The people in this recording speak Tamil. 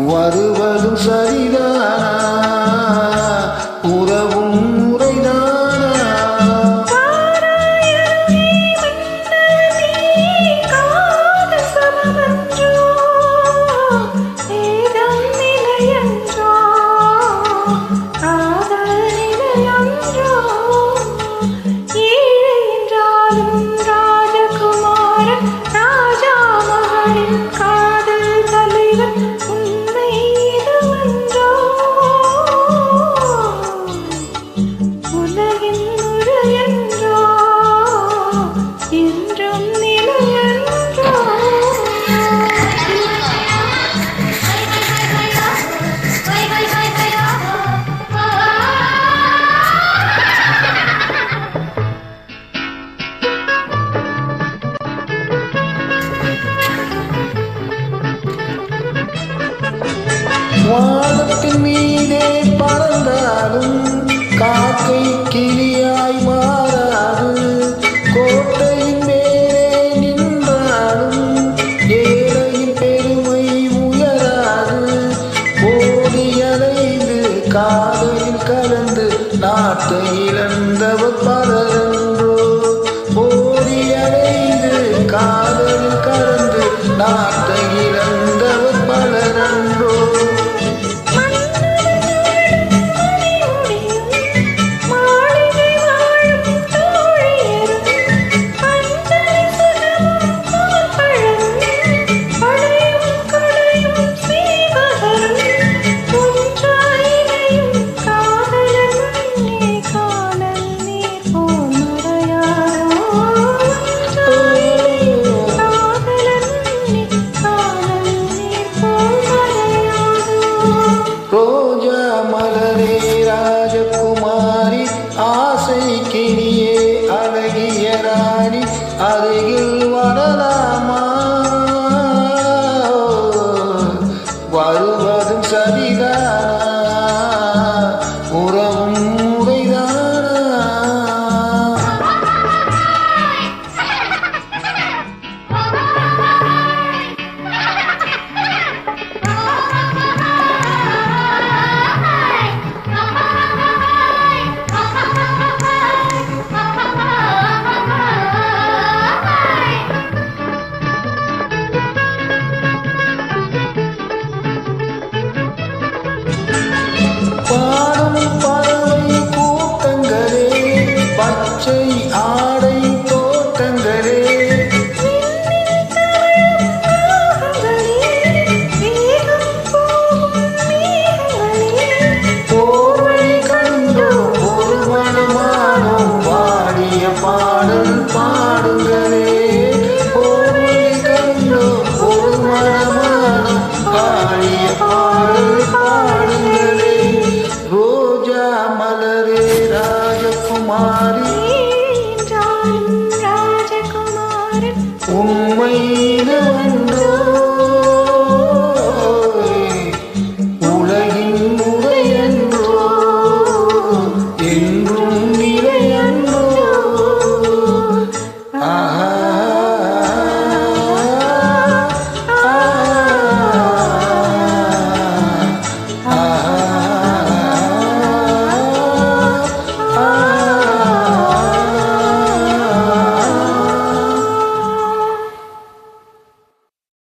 வருவதும் சரிதானா, உறவும் முறைதானா? வானத்தின் மீதே பறந்தாலும் காக்கை கிளியாய் மாறாது, கோட்டையின் மேலே நின்றாலும் ஏழையின் பெருமை உயராது. ஓடி அலைந்து காதலில் கலந்து நாட்டை இழந்தவர் பலரென்றோ, ஓடி அலைந்து காதலில் கலந்து நாட்டை இழந்தவர் பலரென்றோ. ரோஜா மலரே ராஜகுமாரி, ஆசை கிளியே அழகிய ராணி, அருகில் வரலாமா? வருவதும் சரிதானா, உறவும் முறைதானா? பாடும் பறவை கூட்டங்களே, பச்சை ஆடை தோட்டங்களே, போர்வழி கண்டோம் ஒரு மனமானோம், பாடிய பாடல் பாடுங்களே. போர்வழி கண்டோம் ஒரு மனமானோம், பாடிய